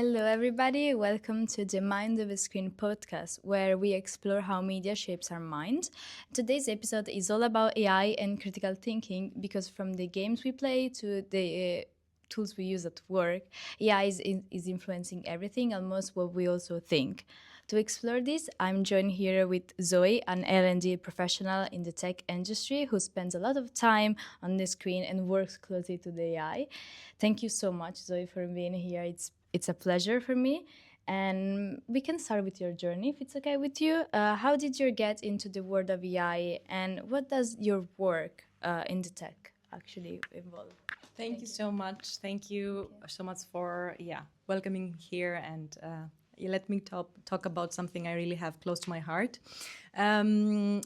Hello, everybody. Welcome to the Mind of a Screen podcast, where we explore how media shapes our mind. Today's episode is all about AI and critical thinking because from the games we play to the tools we use at work, AI is influencing everything, almost what we also think. To explore this, I'm joined here with Zoe, an L&D professional in the tech industry who spends a lot of time on the screen and works closely to the AI. Thank you so much, Zoe, for being here. It's a pleasure for me. And we can start with your journey, if it's okay with you. How did you get into the world of AI, and what does your work in the tech actually involve? Thank you so much. Thank you so much for welcoming here and you let me talk about something I really have close to my heart.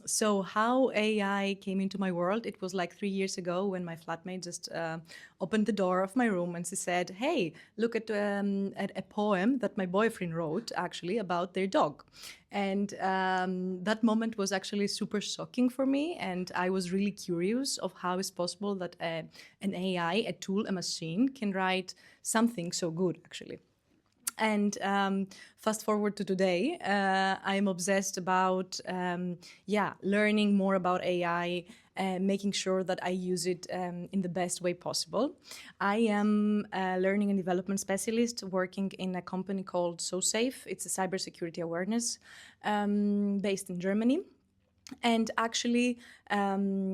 So how AI came into my world, it was like 3 years ago when my flatmate just opened the door of my room and she said, hey, look at a poem that my boyfriend wrote actually about their dog. And that moment was actually super shocking for me. And I was really curious of how it's possible that an AI, a tool, a machine can write something so good actually. And fast forward to today, I'm obsessed about learning more about AI, making sure that I use it in the best way possible. I am a learning and development specialist working in a company called SoSafe. It's a cybersecurity awareness based in Germany. And actually, I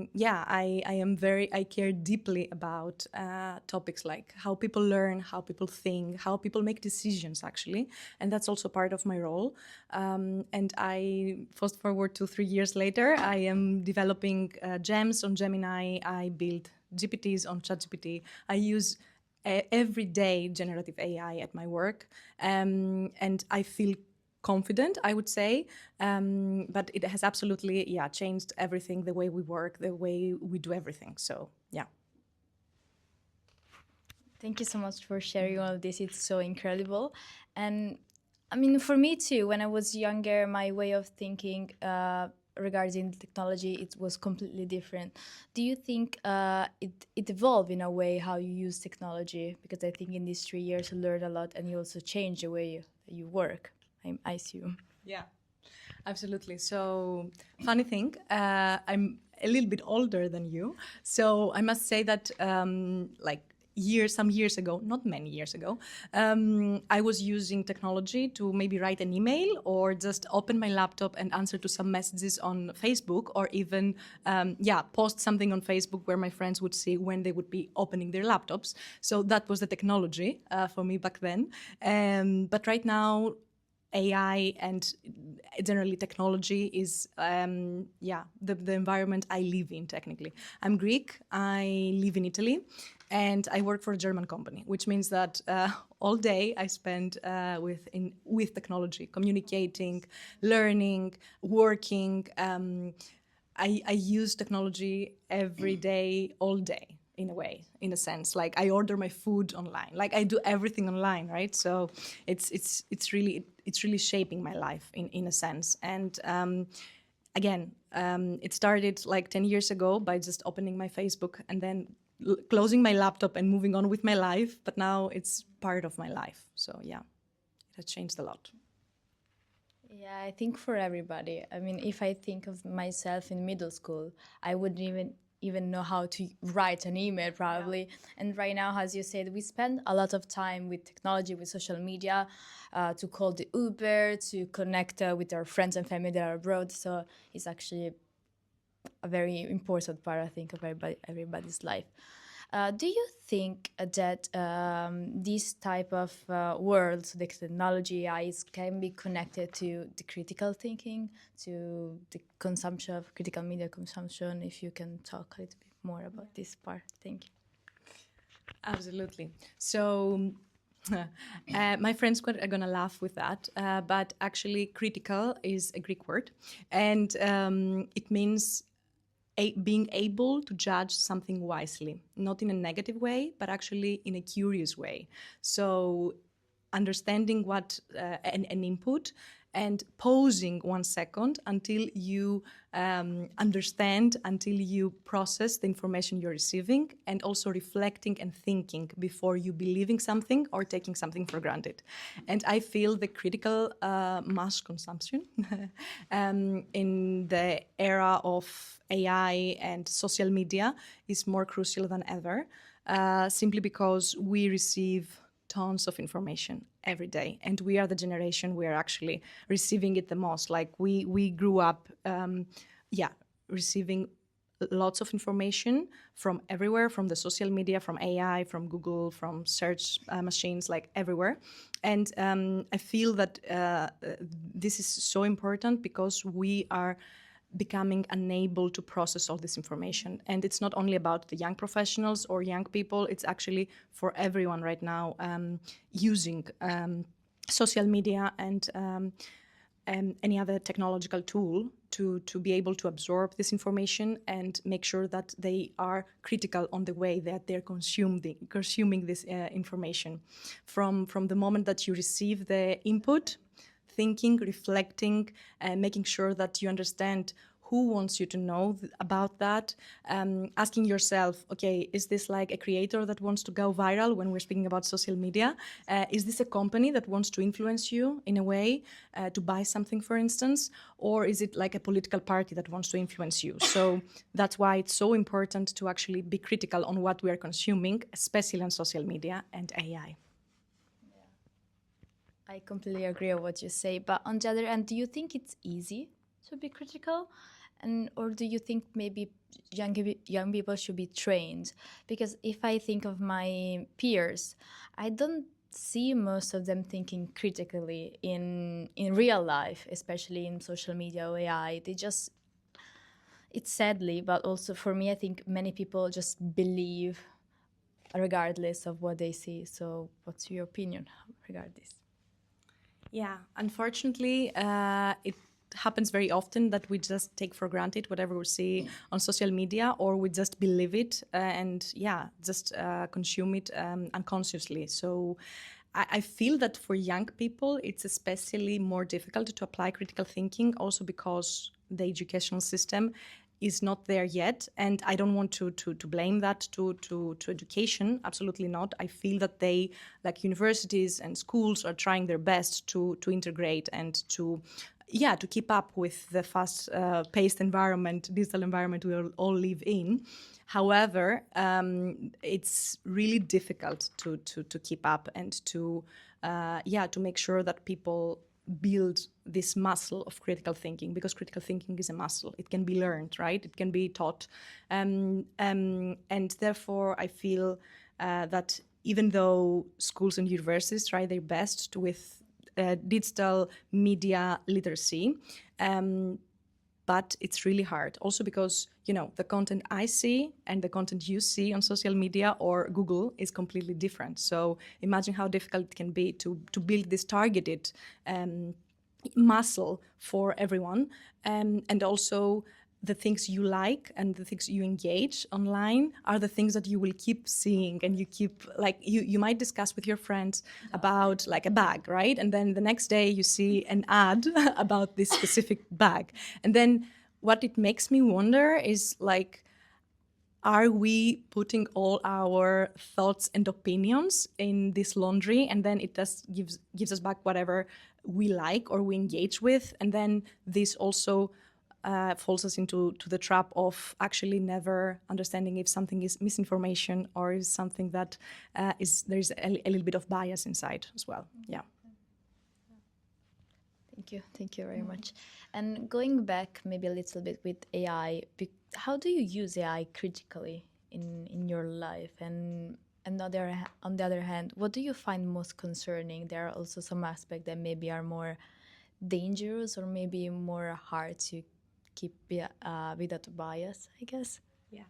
care deeply about topics like how people learn, how people think, how people make decisions, actually. And that's also part of my role. And I, fast forward to 3 years later, I am developing gems on Gemini. I build GPTs on ChatGPT. I use everyday generative AI at my work. And I feel confident, I would say, but it has absolutely, changed everything, the way we work, the way we do everything. So, yeah. Thank you so much for sharing all of this. It's so incredible. And I mean, for me too, when I was younger, my way of thinking regarding technology, it was completely different. Do you think it evolved in a way how you use technology? Because I think in these 3 years you learned a lot and you also changed the way you work. I assume. Yeah, absolutely. So, funny thing, I'm a little bit older than you. So I must say that some years ago, not many years ago, I was using technology to maybe write an email or just open my laptop and answer to some messages on Facebook, or even, post something on Facebook where my friends would see when they would be opening their laptops. So that was the technology for me back then. But right now, AI and generally technology is, the environment I live in, technically. I'm Greek, I live in Italy, and I work for a German company, which means that all day I spend with technology, communicating, learning, working. I use technology every day, all day. In a way, in a sense, like I order my food online, like I do everything online, right? So it's really shaping my life in a sense. And again, it started like 10 years ago by just opening my Facebook and then closing my laptop and moving on with my life. But now it's part of my life. So yeah, it has changed a lot. Yeah, I think for everybody. I mean, if I think of myself in middle school, I wouldn't even know how to write an email probably. Yeah. And right now, as you said, we spend a lot of time with technology, with social media, to call the Uber, to connect with our friends and family that are abroad. So it's actually a very important part, I think, of everybody's life. Do you think that this type of world, the technology, AIs, can be connected to the critical thinking, to the consumption of critical media consumption? If you can talk a little bit more about this part. Thank you. Absolutely. So my friends are going to laugh with that, but actually critical is a Greek word, and it means being able to judge something wisely, not in a negative way, but actually in a curious way. So understanding what an input and pausing 1 second until you understand, until you process the information you're receiving, and also reflecting and thinking before you believing something or taking something for granted. And I feel the critical mass consumption in the era of AI and social media is more crucial than ever, simply because we receive tons of information every day, and we are the generation we are actually receiving it the most. Like we grew up receiving lots of information from everywhere, from the social media, from AI, from Google, from search machines, like everywhere. And I feel that this is so important because we are becoming unable to process all this information. And it's not only about the young professionals or young people, it's actually for everyone right now using social media and any other technological tool to be able to absorb this information and make sure that they are critical on the way that they're consuming this information. From the moment that you receive the input, thinking, reflecting, making sure that you understand who wants you to know about that, asking yourself, okay, is this like a creator that wants to go viral when we're speaking about social media? Is this a company that wants to influence you in a way to buy something, for instance? Or is it like a political party that wants to influence you? So that's why it's so important to actually be critical on what we are consuming, especially on social media and AI. I completely agree with what you say. But on the other hand, do you think it's easy to be critical? And or do you think maybe young people should be trained? Because if I think of my peers, I don't see most of them thinking critically in real life, especially in social media or AI. They just, it's sadly, but also for me, I think many people just believe regardless of what they see. So what's your opinion regarding this? Yeah, unfortunately, it happens very often that we just take for granted whatever we see on social media, or we just believe it and just consume it unconsciously. So I feel that for young people, it's especially more difficult to apply critical thinking, also because the educational system is not there yet. And I don't want to blame that to education. Absolutely not. I feel that they, like universities and schools, are trying their best to integrate and to keep up with the fast-paced environment, digital environment we all live in. However, it's really difficult to keep up and to make sure that people build this muscle of critical thinking, because critical thinking is a muscle. It can be learned, right? It can be taught. And therefore, I feel that even though schools and universities try their best with digital media literacy, but it's really hard. Also because, the content I see and the content you see on social media or Google is completely different. So imagine how difficult it can be to build this targeted muscle for everyone. And also the things you like and the things you engage online are the things that you will keep seeing, and you keep, like, you might discuss with your friends about like a bag, right? And then the next day you see an ad about this specific bag. And then what it makes me wonder is, like, are we putting all our thoughts and opinions in this laundry, and then it just gives us back whatever we like or we engage with? And then this also falls us into the trap of actually never understanding if something is misinformation or is something that there's a little bit of bias inside as well. Yeah. Thank you very much. And going back maybe a little bit with AI, how do you use AI critically in your life? And on the other hand, what do you find most concerning? There are also some aspects that maybe are more dangerous or maybe more hard to keep without bias, I guess. Yeah,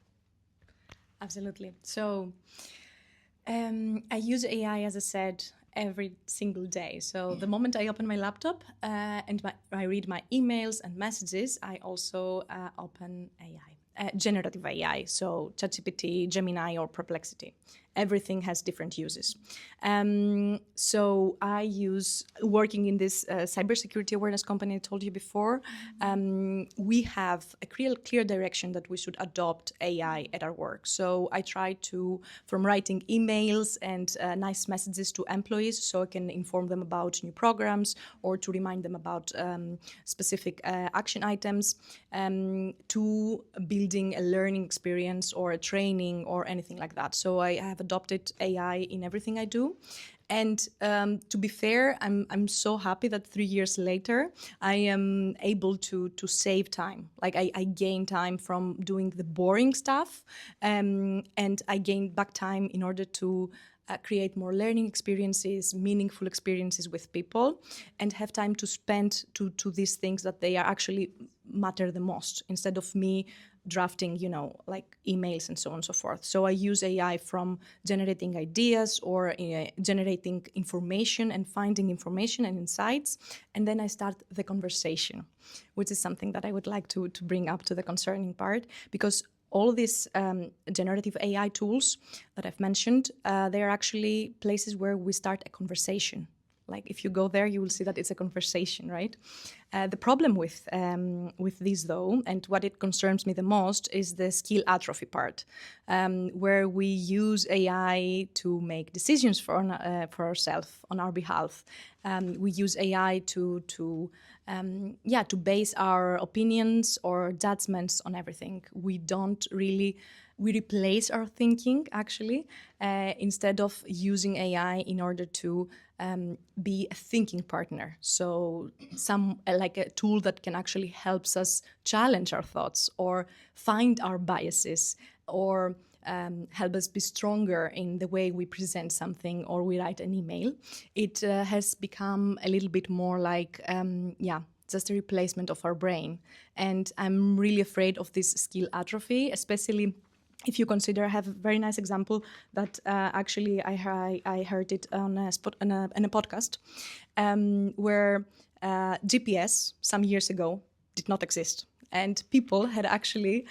absolutely. So I use AI, as I said, every single day. So the moment I open my laptop and I read my emails and messages, I also open AI, generative AI, so ChatGPT, Gemini, or Perplexity. everything has different uses. So I use, working in this cybersecurity awareness company I told you before, we have a clear direction that we should adopt AI at our work. So I try to, from writing emails and nice messages to employees so I can inform them about new programs or to remind them about specific action items, to building a learning experience or a training or anything like that. So I have adopted AI in everything I do. And to be fair, I'm so happy that 3 years later, I am able to save time. Like I gain time from doing the boring stuff, and I gain back time in order to create more learning experiences, meaningful experiences with people, and have time to spend to these things that they are actually matter the most, instead of me drafting, like emails and so on and so forth. So I use AI from generating ideas or generating information and finding information and insights. And then I start the conversation, which is something that I would like to bring up to the concerning part, because all these generative AI tools that I've mentioned, they are actually places where we start a conversation. Like if you go there, you will see that it's a conversation, right? The problem with these, though, and what it concerns me the most, is the skill atrophy part, where we use AI to make decisions for ourselves on our behalf. We use AI to base our opinions or judgments on everything. We replace our thinking, actually, instead of using AI in order to be a thinking partner. So like a tool that can actually helps us challenge our thoughts or find our biases, or help us be stronger in the way we present something or we write an email. It has become a little bit more like, just a replacement of our brain. And I'm really afraid of this skill atrophy, especially if you consider, I have a very nice example that actually I heard it on a podcast, where GPS some years ago did not exist. And people had actually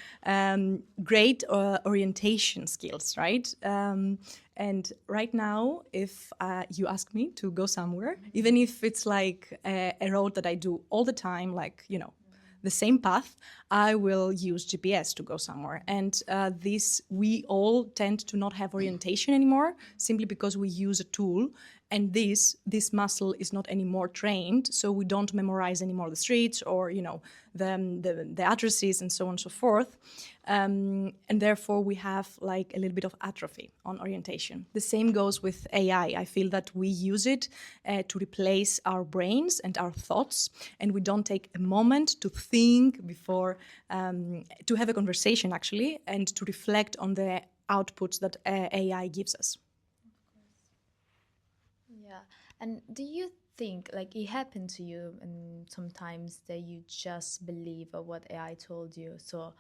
great orientation skills, right? And right now, if you ask me to go somewhere, even if it's like a road that I do all the time, like, the same path, I will use GPS to go somewhere. And we all tend to not have orientation anymore, simply because we use a tool, and this muscle is not anymore trained, so we don't memorize anymore the streets or the addresses and so on and so forth, and therefore we have like a little bit of atrophy on orientation. The same goes with AI. I feel that we use it to replace our brains and our thoughts, and we don't take a moment to think before, to have a conversation actually, and to reflect on the outputs that AI gives us. Yeah. And do you think, like, it happened to you and sometimes that you just believe what AI told you, so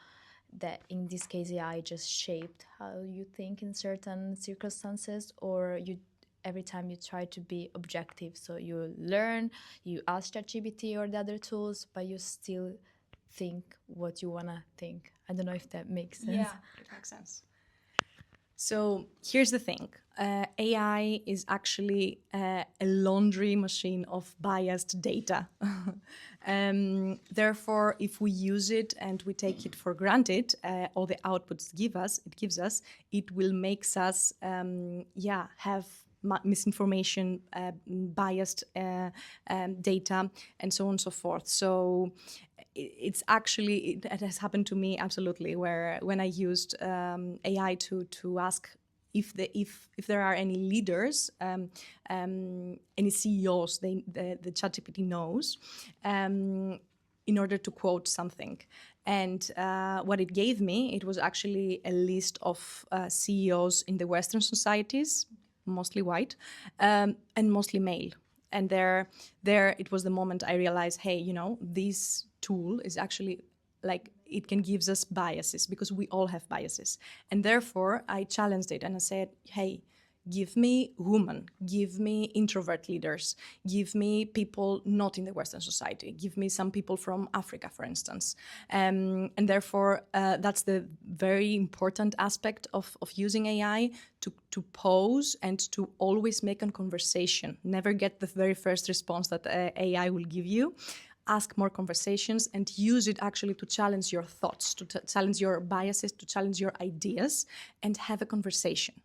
that in this case AI just shaped how you think in certain circumstances, or you every time you try to be objective, so you learn, you ask ChatGPT or the other tools, but you still think what you want to think? I don't know if that makes sense. Yeah, it makes sense. So here's the thing. AI is actually a laundry machine of biased data. Therefore, if we use it and we take it for granted, all the outputs it gives us, it will make us, have misinformation, biased data, and so on and so forth. So it has happened to me absolutely, where when I used AI to ask if there are any leaders, any CEOs the ChatGPT knows, in order to quote something. And what it gave me, it was actually a list of CEOs in the Western societies, mostly white, and mostly male. And there it was the moment I realized, hey, this tool is actually like, it can give us biases, because we all have biases. And therefore I challenged it and I said, hey, Give me women, give me introvert leaders, give me people not in the Western society, give me some people from Africa, for instance. And therefore, that's the very important aspect of using AI, to pose and to always make a conversation. Never get the very first response that AI will give you. Ask more conversations and use it actually to challenge your thoughts, to challenge your biases, to challenge your ideas, and have a conversation.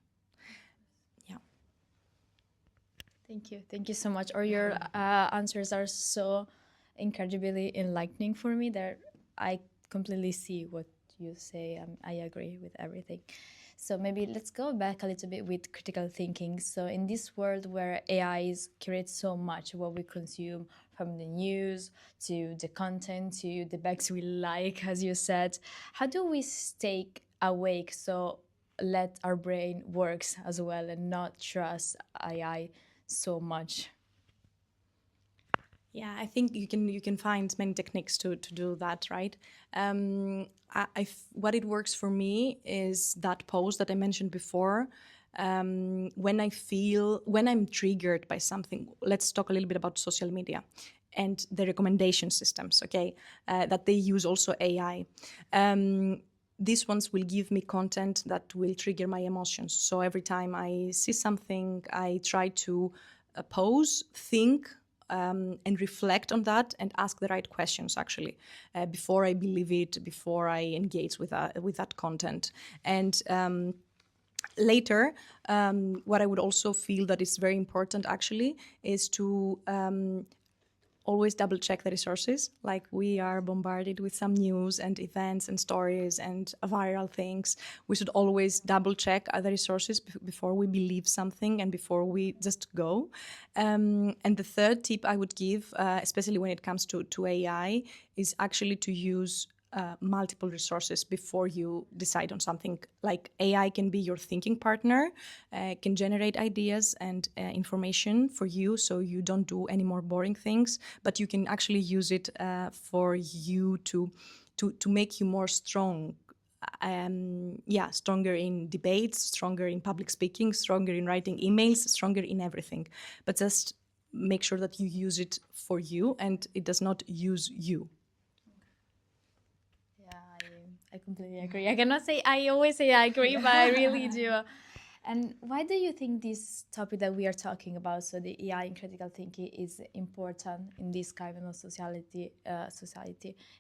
Yeah. Thank you. Thank you so much. Or your answers are so incredibly enlightening for me that I completely see what you say. I agree with everything. So maybe let's go back a little bit with critical thinking. So in this world where AIs create so much what we consume, from the news to the content to the bags we like, as you said, how do we stay awake so let our brain works as well and not trust AI so much? Yeah, I think you can find many techniques to do that, right? What it works for me is that pose that I mentioned before. When I'm triggered by something, let's talk a little bit about social media and the recommendation systems, okay, that they use also AI. These ones will give me content that will trigger my emotions. So every time I see something, I try to pause, think, and reflect on that and ask the right questions, actually, before I believe it, before I engage with that content. And later, what I would also feel that is very important, actually, is to always double check the resources. Like, we are bombarded with some news and events and stories and viral things. We should always double check other resources before we believe something and before we just go. And the third tip I would give, especially when it comes to AI, is actually to use multiple resources before you decide on something. Like, AI can be your thinking partner, can generate ideas and information for you, so you don't do any more boring things, but you can actually use it for you to make you more strong. Stronger in debates, stronger in public speaking, stronger in writing emails, stronger in everything. But just make sure that you use it for you and it does not use you. I completely agree. I cannot say I always say I agree, but I really do. And why do you think this topic that we are talking about, so the AI and critical thinking, is important in this kind of society,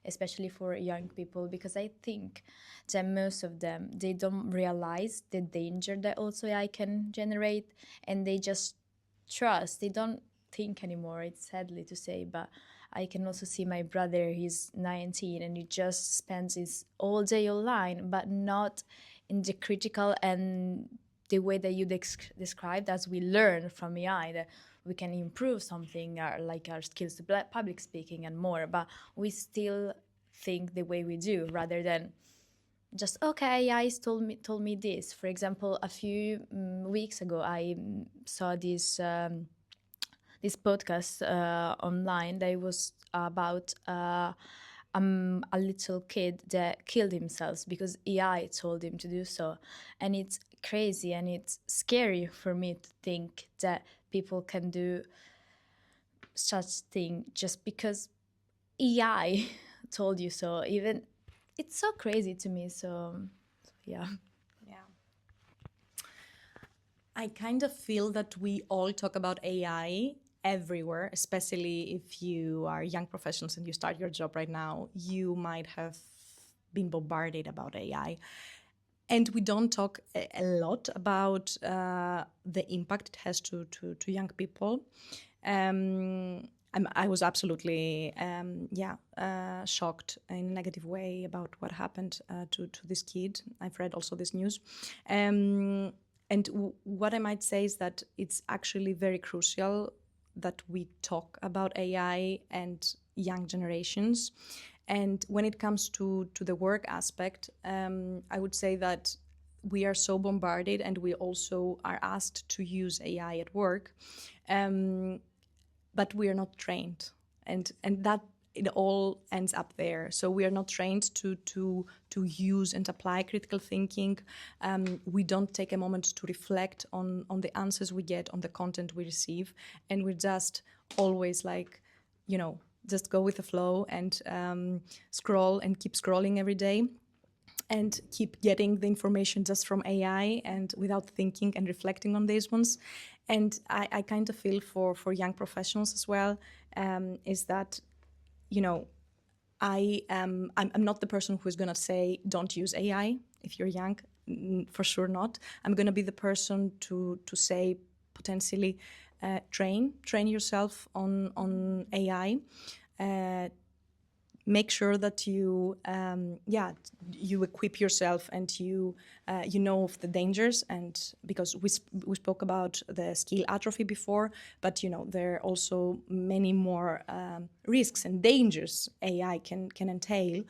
especially for young people? Because I think that most of them, they don't realize the danger that also AI can generate, and they just trust. They don't think anymore. It's sadly to say, but I can also see my brother, he's 19, and he just spends his all day online, but not in the critical and the way that you described, as we learn from AI, that we can improve something, like our skills to public speaking and more, but we still think the way we do, rather than just, okay, AI told me this. For example, a few weeks ago, I saw this podcast online that was about a little kid that killed himself because AI told him to do so. And it's crazy and it's scary for me to think that people can do such thing just because AI told you so. Even it's so crazy to me. So yeah. I kind of feel that we all talk about AI everywhere, especially if you are young professionals and you start your job right now. You might have been bombarded about AI. And we don't talk a lot about the impact it has to young people. I was absolutely shocked in a negative way about what happened to this kid. I've read also this news. And what I might say is that it's actually very crucial that we talk about AI and young generations. And when it comes to the work aspect, I would say that we are so bombarded and we also are asked to use AI at work, but we are not trained. And that it all ends up there. So we are not trained to use and apply critical thinking. We don't take a moment to reflect on the answers we get, on the content we receive, and we're just always like, just go with the flow and scroll and keep scrolling every day and keep getting the information just from AI and without thinking and reflecting on these ones. And I kind of feel for young professionals as well, is that, I'm not the person who's going to say, don't use AI if you're young, for sure not. I'm going to be the person to say, potentially, train yourself on AI. Make sure that you equip yourself and you know of the dangers, and because we spoke about the skill atrophy before, but there are also many more risks and dangers AI can entail.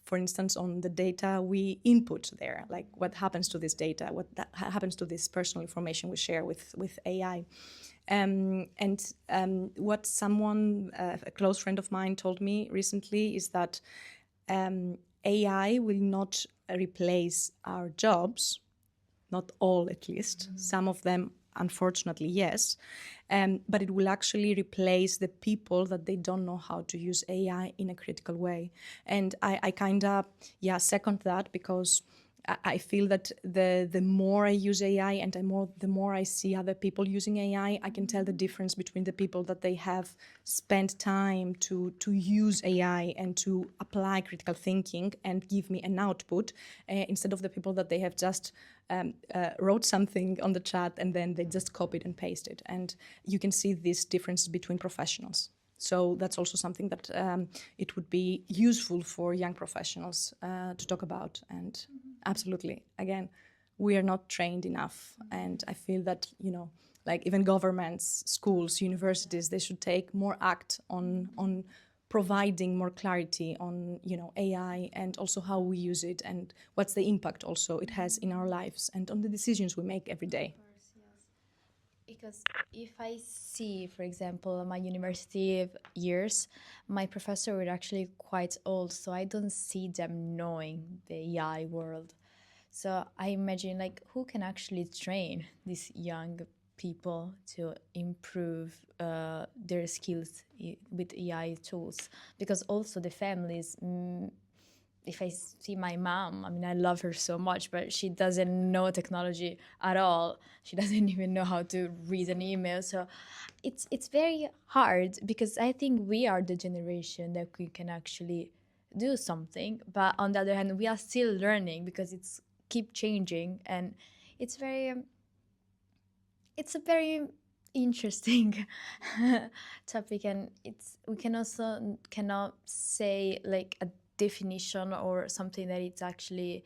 For instance, on the data we input there, like what happens to this data, happens to this personal information we share with AI. What someone, a close friend of mine, told me recently is that AI will not replace our jobs, not all at least. Some of them, unfortunately, yes. But it will actually replace the people that they don't know how to use AI in a critical way. And I kind of, second that, because I feel that the more I use AI and the more I see other people using AI, I can tell the difference between the people that they have spent time to use AI and to apply critical thinking and give me an output, instead of the people that they have just wrote something on the chat and then they just copied and pasted. And you can see this difference between professionals. So that's also something that it would be useful for young professionals to talk about. And absolutely, again, we are not trained enough. And I feel that, like even governments, schools, universities, they should take more act on providing more clarity on, AI and also how we use it and what's the impact also it has in our lives and on the decisions we make every day. Because if I see, for example, my university years, my professor were actually quite old, so I don't see them knowing the AI world. So I imagine, like, who can actually train these young people to improve their skills with AI tools? Because also the families, if I see my mom, I mean, I love her so much, but she doesn't know technology at all. She doesn't even know how to read an email. So it's very hard, because I think we are the generation that we can actually do something. But on the other hand, we are still learning, because it's keep changing, and it's a very interesting topic, and we can also cannot say like a definition or something that it's actually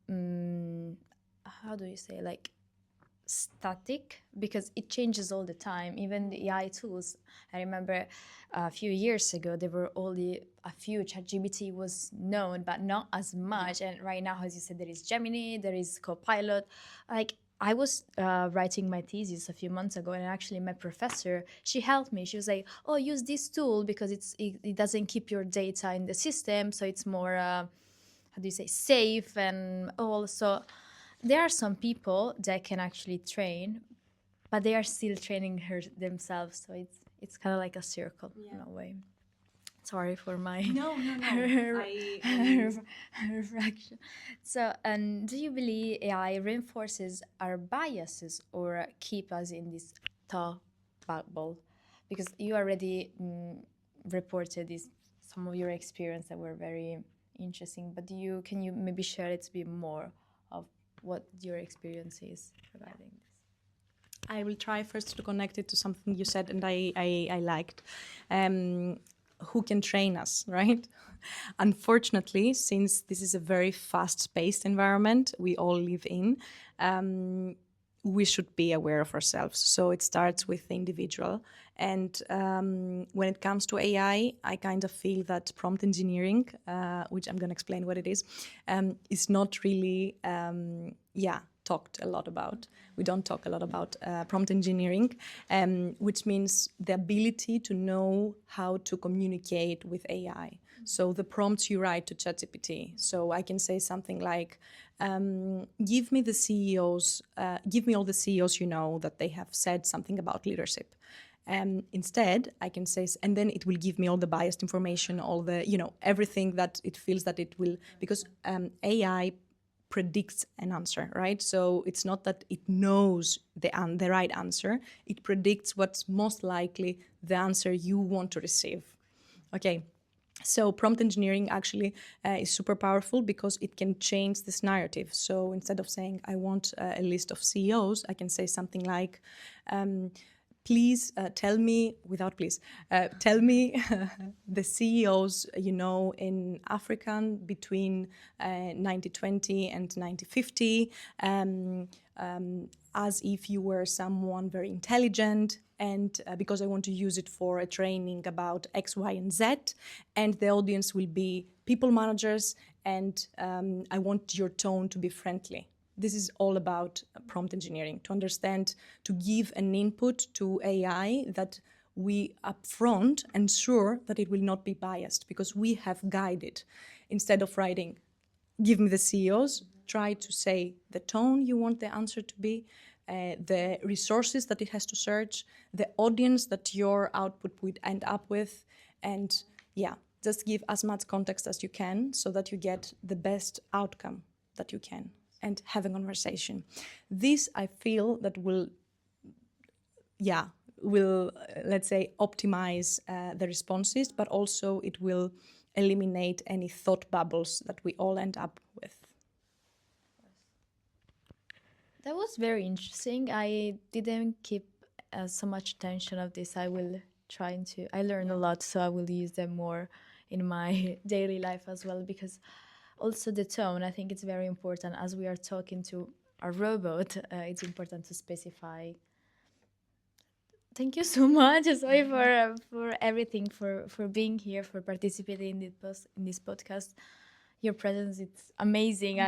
how do you say, like, static, because it changes all the time. Even the AI tools, I remember a few years ago there were only a few. ChatGPT was known, but not as much. And right now, as you said, there is Gemini, there is Copilot. Like, I was writing my thesis a few months ago, and actually my professor, she helped me. She was like, oh, use this tool because it doesn't keep your data in the system, so it's more how do you say, safe. And also there are some people that can actually train, but they are still training themselves, so it's kind of like a circle in a way. Sorry for my No. reflection. So, do you believe AI reinforces our biases or keep us in this thought bubble? Because you already reported some of your experience that were very interesting, but can you maybe share a little bit more of what your experience is regarding this? I will try first to connect it to something you said, and I liked. Who can train us, right? Unfortunately, since this is a very fast-paced environment we all live in, we should be aware of ourselves. So it starts with the individual. And when it comes to AI, I kind of feel that prompt engineering, which I'm going to explain what it is not really, talked a lot about. We don't talk a lot about prompt engineering, which means the ability to know how to communicate with AI. So the prompts you write to ChatGPT. So I can say something like, give me the CEOs, give me all the CEOs you know that they have said something about leadership. Instead, I can say, and then it will give me all the biased information, all the, everything that it feels that it will, because AI predicts an answer, right? So it's not that it knows the right answer. It predicts what's most likely the answer you want to receive. Okay. So prompt engineering actually is super powerful because it can change this narrative. So instead of saying, I want a list of CEOs, I can say something like, please tell me, tell me the CEOs, in African between 1920 and 1950, as if you were someone very intelligent, and because I want to use it for a training about X, Y, and Z, and the audience will be people managers, and I want your tone to be friendly. This is all about prompt engineering, to understand, to give an input to AI that we upfront ensure that it will not be biased, because we have guided. Instead of writing, give me the CEOs, try to say the tone you want the answer to be, the resources that it has to search, the audience that your output would end up with, and just give as much context as you can so that you get the best outcome that you can, and have a conversation. This, I feel, that will let's say, optimize the responses, but also it will eliminate any thought bubbles that we all end up with. That was very interesting. I didn't keep so much attention of this. I will try to. I learned a lot, so I will use them more in my daily life as well, because also the tone, I think it's very important. As we are talking to a robot, it's important to specify. Thank you so much, Zoe, for everything, for being here, for participating in this podcast. Your presence, it's amazing.